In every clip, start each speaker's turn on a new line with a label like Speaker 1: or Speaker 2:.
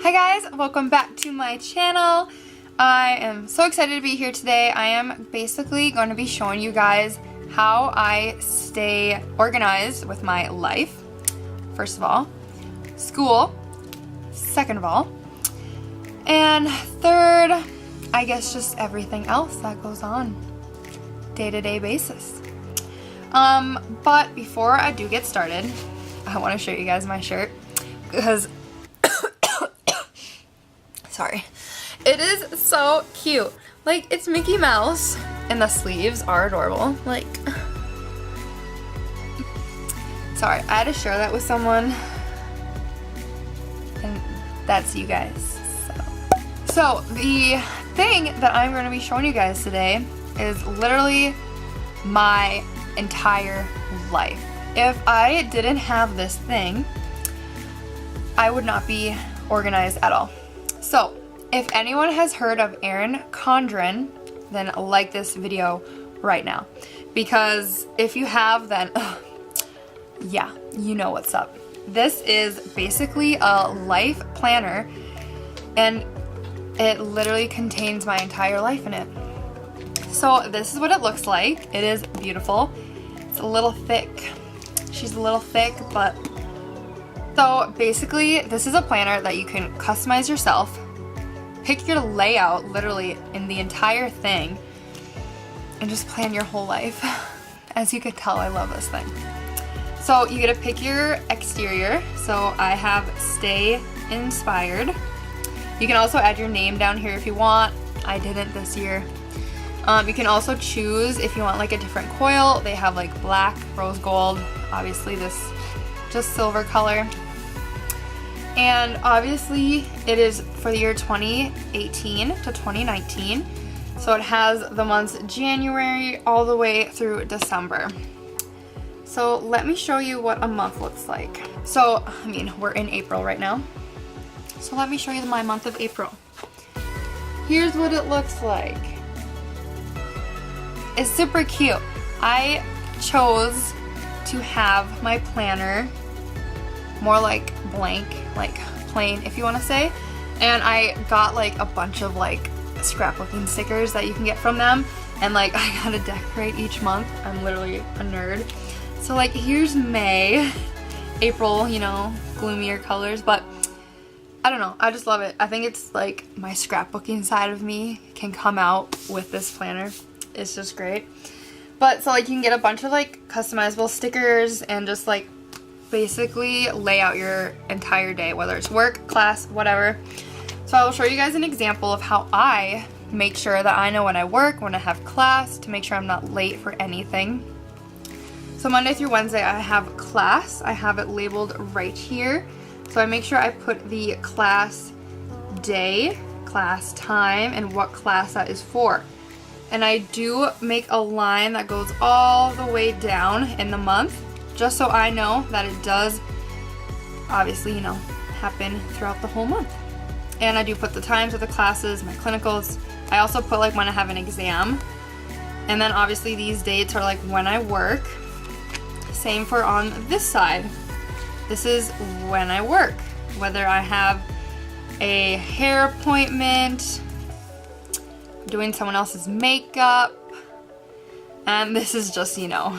Speaker 1: Hi guys, welcome back to my channel. I am so excited to be here today. I am basically going to be showing you guys how I stay organized with my life. First of all, school, second of all, and third, I guess just everything else that goes on day-to-day basis. But before I do get started, I want to show you guys my shirt because sorry, it is so cute. Like, it's Mickey Mouse and the sleeves are adorable. Like, sorry, I had to share that with someone and that's you guys. So the thing that I'm going to be showing you guys today is literally my entire life. If I didn't have this thing, I would not be organized at all. So if anyone has heard of Erin Condren, then like this video right now, because if you have, then yeah, you know what's up. This is basically a life planner and it literally contains my entire life in it. So this is what it looks like. It is beautiful. It's a little thick. She's a little thick, but so basically this is a planner that you can customize yourself. Pick your layout literally in the entire thing and just plan your whole life. As you can tell, I love this thing. So you get to pick your exterior. So I have Stay Inspired. You can also add your name down here if you want. I didn't this year. You can also choose if you want like a different coil. They have like black, rose gold, obviously this just silver color. And obviously it is for the year 2018 to 2019. So it has the months January all the way through December. So let me show you what a month looks like. So, I mean, we're in April right now. So let me show you my month of April. Here's what it looks like. It's super cute. I chose to have my planner more like blank, like plain if you want to say, and I got like a bunch of like scrapbooking stickers that you can get from them, and like I gotta decorate each month. I'm literally a nerd. So like here's May, April, you know, gloomier colors, but I don't know, I just love it. I think it's like my scrapbooking side of me can come out with this planner. It's just great. But so like you can get a bunch of like customizable stickers and just like basically lay out your entire day, whether it's work, class, whatever. So I will show you guys an example of how I make sure that I know when I work, when I have class, to make sure I'm not late for anything. So Monday through Wednesday I have class. I have it labeled right here. So I make sure I put the class day, class time, and what class that is for. And I do make a line that goes all the way down in the month, just so I know that it does obviously, you know, happen throughout the whole month. And I do put the times of the classes, my clinicals. I also put like when I have an exam. And then obviously these dates are like when I work. Same for on this side. This is when I work. Whether I have a hair appointment, doing someone else's makeup, and this is just, you know,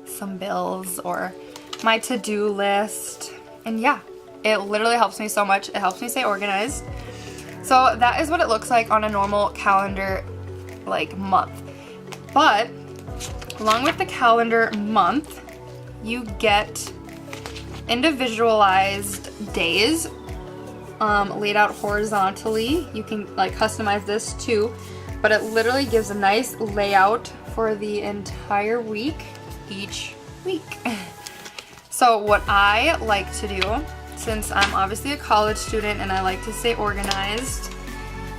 Speaker 1: some bills or my to-do list. And yeah, it literally helps me so much. It helps me stay organized. So that is what it looks like on a normal calendar like month. But along with the calendar month, you get individualized days laid out horizontally. You can like customize this too, but it literally gives a nice layout for the entire week each week. So what I like to do, since I'm obviously a college student and I like to stay organized,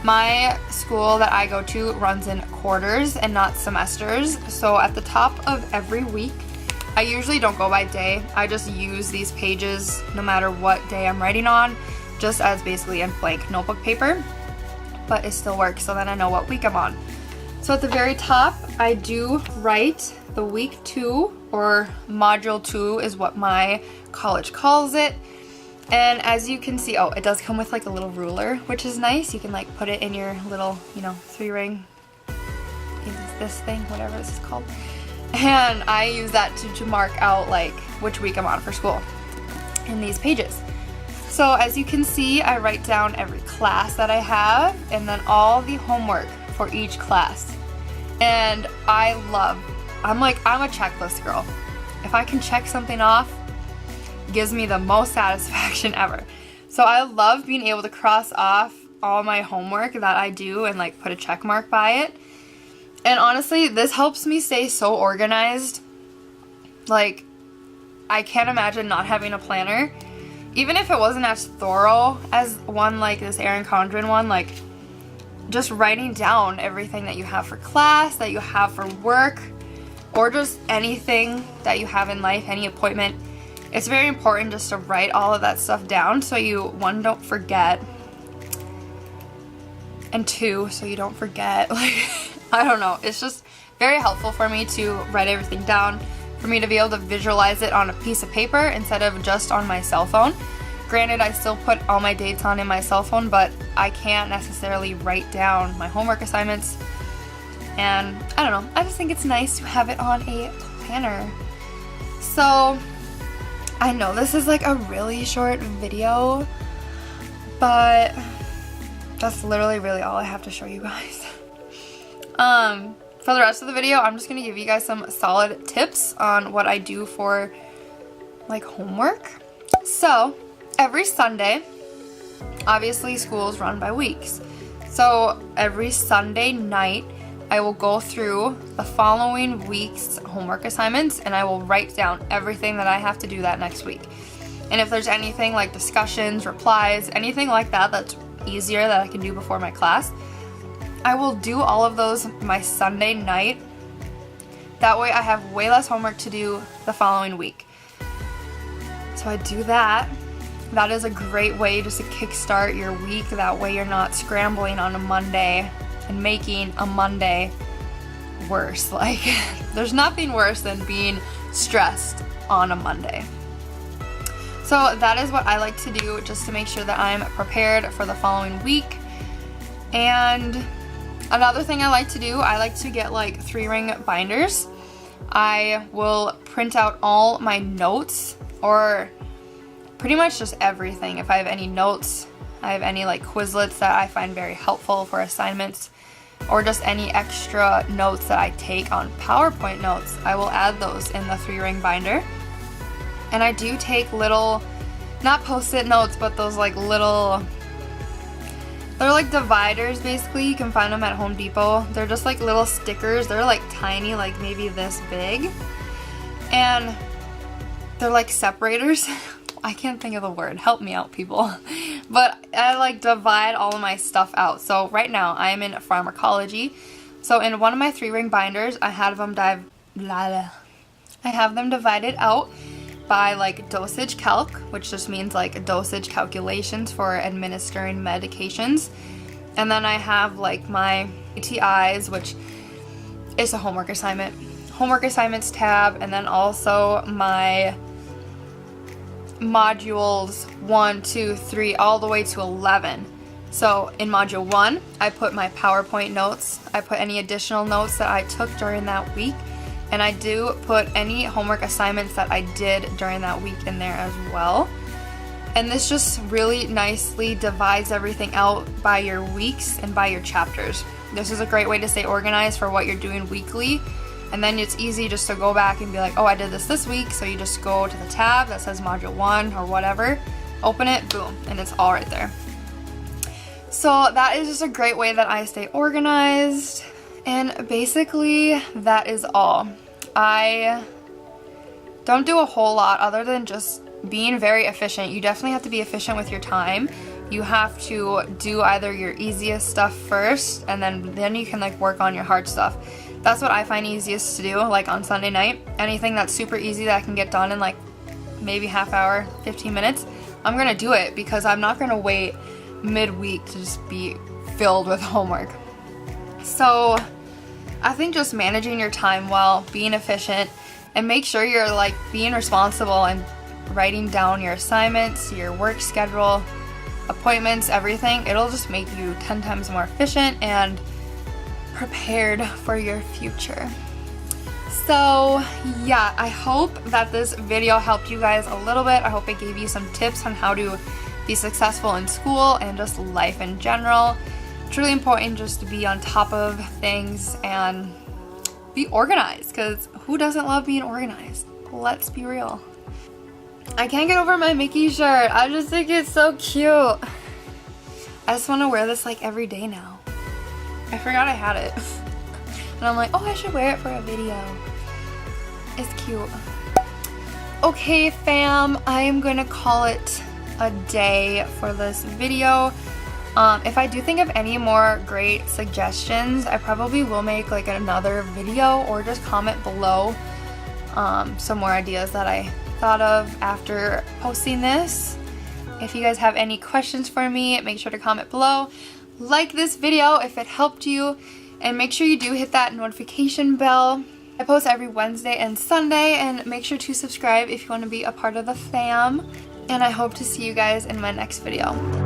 Speaker 1: my school that I go to runs in quarters and not semesters. So at the top of every week, I usually don't go by day. I just use these pages no matter what day I'm writing on, just as basically a blank notebook paper, but it still works so then I know what week I'm on. So at the very top, I do write the week 2, or module 2 is what my college calls it. And as you can see, oh, it does come with like a little ruler, which is nice. You can like put it in your little, you know, 3-ring, this thing, whatever this is called. And I use that to mark out like which week I'm on for school in these pages. So as you can see, I write down every class that I have and then all the homework for each class. And I'm a checklist girl. If I can check something off, it gives me the most satisfaction ever. So I love being able to cross off all my homework that I do and like put a check mark by it. And honestly, this helps me stay so organized. Like, I can't imagine not having a planner. Even if it wasn't as thorough as one like this Erin Condren one, like just writing down everything that you have for class, that you have for work, or just anything that you have in life, any appointment. It's very important just to write all of that stuff down so you, one, don't forget, and two, so you don't forget. Like, I don't know, it's just very helpful for me to write everything down, for me to be able to visualize it on a piece of paper instead of just on my cell phone. Granted, I still put all my dates on in my cell phone, but I can't necessarily write down my homework assignments. And I don't know, I just think it's nice to have it on a planner. So I know this is like a really short video, but that's literally really all I have to show you guys. For the rest of the video, I'm just gonna give you guys some solid tips on what I do for like homework. So every Sunday, obviously school's run by weeks. So every Sunday night, I will go through the following week's homework assignments and I will write down everything that I have to do that next week. And if there's anything like discussions, replies, anything like that that's easier that I can do before my class, I will do all of those my Sunday night. That way I have way less homework to do the following week. So I do that. That is a great way just to kickstart your week. That way you're not scrambling on a Monday and making a Monday worse. Like, there's nothing worse than being stressed on a Monday. So that is what I like to do just to make sure that I'm prepared for the following week. And another thing I like to do, I like to get like 3-ring binders. I will print out all my notes, or pretty much just everything. If I have any notes, I have any like Quizlets that I find very helpful for assignments, or just any extra notes that I take on PowerPoint notes, I will add those in the 3-ring binder. And I do take little, not post-it notes, but those like little, they're like dividers basically. You can find them at Home Depot. They're just like little stickers. They're like tiny, like maybe this big. And they're like separators. I can't think of the word. Help me out, people. But I like divide all of my stuff out. So right now I am in pharmacology. So in one of my 3-ring binders, I have them divided out by like dosage calc, which just means like dosage calculations for administering medications. And then I have like my ATIs, which is a homework assignments tab, and then also my modules 1, 2, 3, all the way to 11. So in module 1, I put my PowerPoint notes. I put any additional notes that I took during that week. And I do put any homework assignments that I did during that week in there as well. And this just really nicely divides everything out by your weeks and by your chapters. This is a great way to stay organized for what you're doing weekly. And then it's easy just to go back and be like, oh, I did this week. So you just go to the tab that says module 1 or whatever, open it, boom, and it's all right there. So that is just a great way that I stay organized. And basically that is all. I don't do a whole lot other than just being very efficient. You definitely have to be efficient with your time. You have to do either your easiest stuff first, and then you can like work on your hard stuff. That's what I find easiest to do, like on Sunday night. Anything that's super easy that I can get done in like maybe half hour, 15 minutes, I'm gonna do it because I'm not gonna wait midweek to just be filled with homework. So I think just managing your time well, being efficient, and make sure you're like being responsible and writing down your assignments, your work schedule, appointments, everything, it'll just make you 10 times more efficient and prepared for your future. So yeah, I hope that this video helped you guys a little bit. I hope it gave you some tips on how to be successful in school and just life in general. It's really important just to be on top of things and be organized, because who doesn't love being organized? Let's be real. I can't get over my Mickey shirt. I just think it's so cute. I just want to wear this like every day now. I forgot I had it. And I'm like, oh, I should wear it for a video. It's cute. Okay, fam, I am going to call it a day for this video. If I do think of any more great suggestions, I probably will make like another video, or just comment below some more ideas that I thought of after posting this. If you guys have any questions for me, make sure to comment below. Like this video if it helped you, and make sure you do hit that notification bell. I post every Wednesday and Sunday, and make sure to subscribe if you want to be a part of the fam. And I hope to see you guys in my next video.